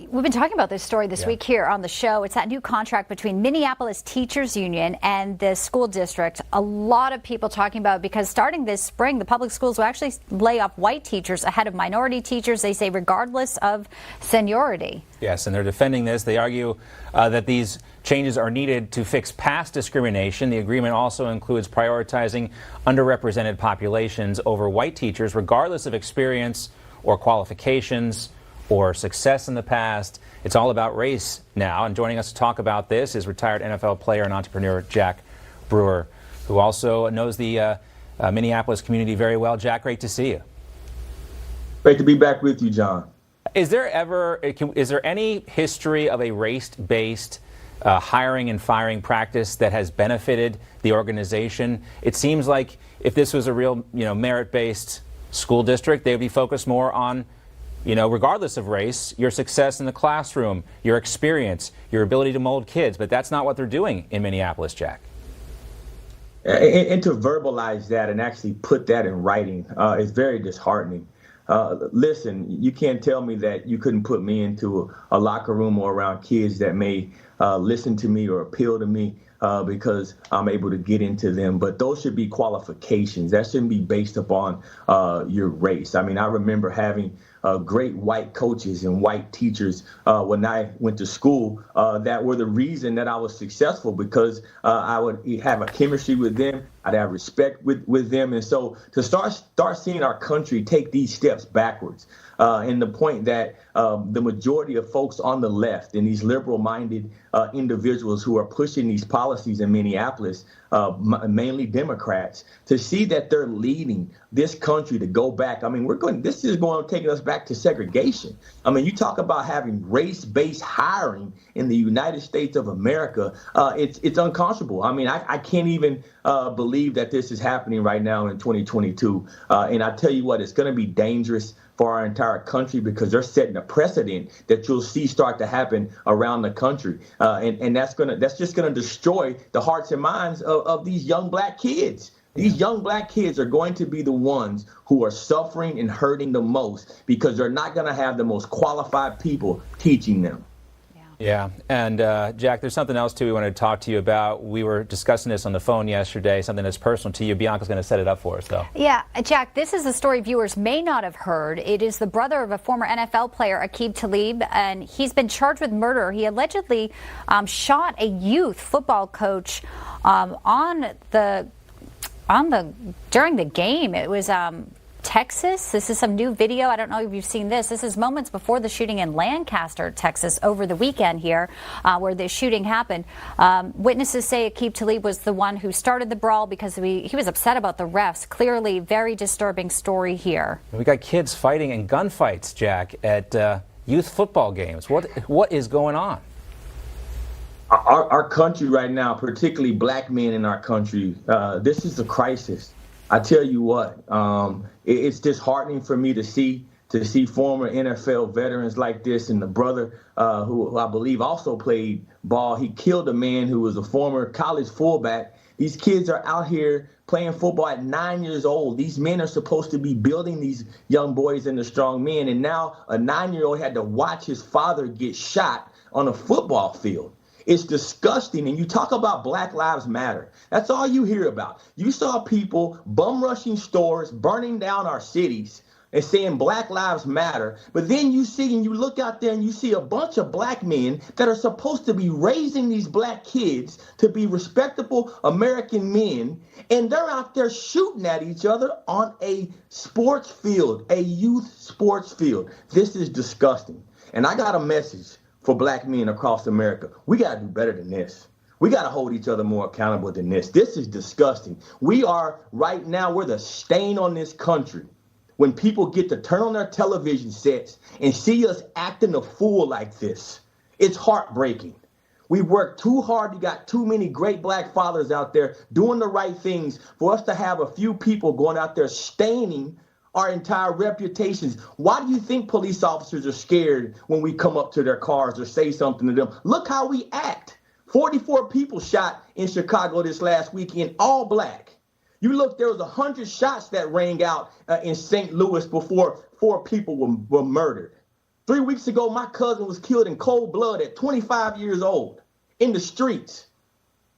We've been talking about this story this week here on the show. It's that new contract between Minneapolis Teachers Union and the school district. A lot of people talking about it because starting this spring, the public schools will actually lay off white teachers ahead of minority teachers, they say, regardless of seniority. Yes, and they're defending this. They argue that these changes are needed to fix past discrimination. The agreement also includes prioritizing underrepresented populations over white teachers, regardless of experience or qualifications or success in the past. It's all about race now. And joining us to talk about this is retired NFL player and entrepreneur Jack Brewer, who also knows the Minneapolis community very well. Jack, great to see you. Great to be back with you, John. Is there any history of a race-based hiring and firing practice that has benefited the organization? It seems like if this was a real, merit-based school district, they would be focused more on, regardless of race, your success in the classroom, your experience, your ability to mold kids. But that's not what they're doing in Minneapolis, Jack. And to verbalize that and actually put that in writing is very disheartening. Listen, you can't tell me that you couldn't put me into a locker room or around kids that may listen to me or appeal to me because I'm able to get into them. But those should be qualifications. That shouldn't be based upon your race. I mean, I remember having great white coaches and white teachers when I went to school that were the reason that I was successful, because I would have a chemistry with them. I'd have respect with them. And so to start seeing our country take these steps backwards, and the point that the majority of folks on the left and these liberal-minded individuals who are pushing these policies in Minneapolis, mainly Democrats, to see that they're leading this country to go back. I mean, this is taking us back to segregation. I mean, you talk about having race-based hiring in the United States of America. It's unconscionable. I mean, I can't even believe that this is happening right now in 2022. And I tell you what, it's going to be dangerous for our entire country, because they're setting a precedent that you'll see start to happen around the country. And that's just gonna destroy the hearts and minds of these young black kids. These young black kids are going to be the ones who are suffering and hurting the most, because they're not gonna have the most qualified people teaching them. Yeah, and Jack, there's something else too we wanted to talk to you about. We were discussing this on the phone yesterday, something that's personal to you. Bianca's going to set it up for us, though. Yeah, Jack, this is a story viewers may not have heard. It is the brother of a former NFL player, Aqib Talib, and he's been charged with murder. He allegedly shot a youth football coach during the game. It was Texas. This is some new video. I don't know if you've seen this. This is moments before the shooting in Lancaster, Texas, over the weekend here, where the shooting happened. Witnesses say Aqib Talib was the one who started the brawl because he was upset about the refs. Clearly, very disturbing story here. We got kids fighting in gunfights, Jack, at youth football games. What is going on? Our country right now, particularly black men in our country, this is a crisis. I tell you what, it's disheartening for me to see former NFL veterans like this, and the brother who I believe also played ball. He killed a man who was a former college fullback. These kids are out here playing football at 9 years old. These men are supposed to be building these young boys into strong men, and now a 9-year-old had to watch his father get shot on a football field. It's disgusting. And you talk about Black Lives Matter. That's all you hear about. You saw people bum rushing stores, burning down our cities, and saying Black Lives Matter. But then you look out there and you see a bunch of black men that are supposed to be raising these black kids to be respectable American men, and they're out there shooting at each other on a sports field, a youth sports field. This is disgusting. And I got a message for black men across America. We got to do better than this. We got to hold each other more accountable than this. This is disgusting. We're the stain on this country. When people get to turn on their television sets and see us acting a fool like this, it's heartbreaking. We worked too hard. You got too many great black fathers out there doing the right things for us to have a few people going out there staining our entire reputations. Why do you think police officers are scared when we come up to their cars or say something to them? Look how we act. 44 people shot in Chicago this last weekend, all black. You look, there was 100 shots that rang out in St. Louis before 4 people were murdered. 3 weeks ago, my cousin was killed in cold blood at 25 years old in the streets.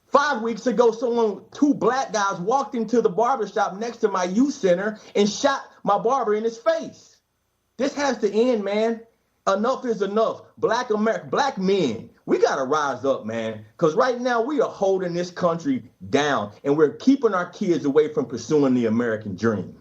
5 weeks ago, two black guys walked into the barbershop next to my youth center and shot my barber in his face. This has to end, man. Enough is enough. Black men, we got to rise up, man, because right now we are holding this country down, and we're keeping our kids away from pursuing the American dream.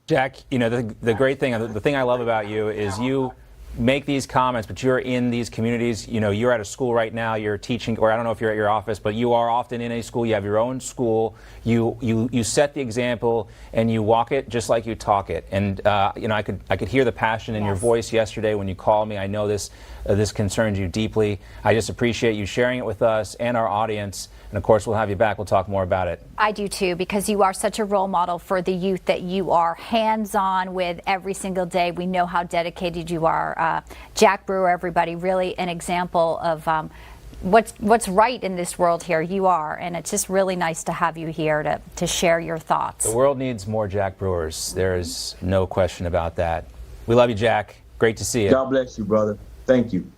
Jack, the great thing, the thing I love about you is you make these comments, but you're in these communities. You're at a school right now, you're teaching, or I don't know if you're at your office, but you are often in a school, you have your own school, you set the example and you walk it just like you talk it. And I could hear the passion in your voice yesterday when you called me. I know this concerns you deeply. I just appreciate you sharing it with us and our audience. And of course, we'll have you back. We'll talk more about it. I do too, because you are such a role model for the youth that you are hands-on with every single day. We know how dedicated you are. Jack Brewer, everybody, really an example of what's right in this world here. You are, and it's just really nice to have you here to share your thoughts. The world needs more Jack Brewers. There is no question about that. We love you, Jack. Great to see you. God bless you, brother. Thank you.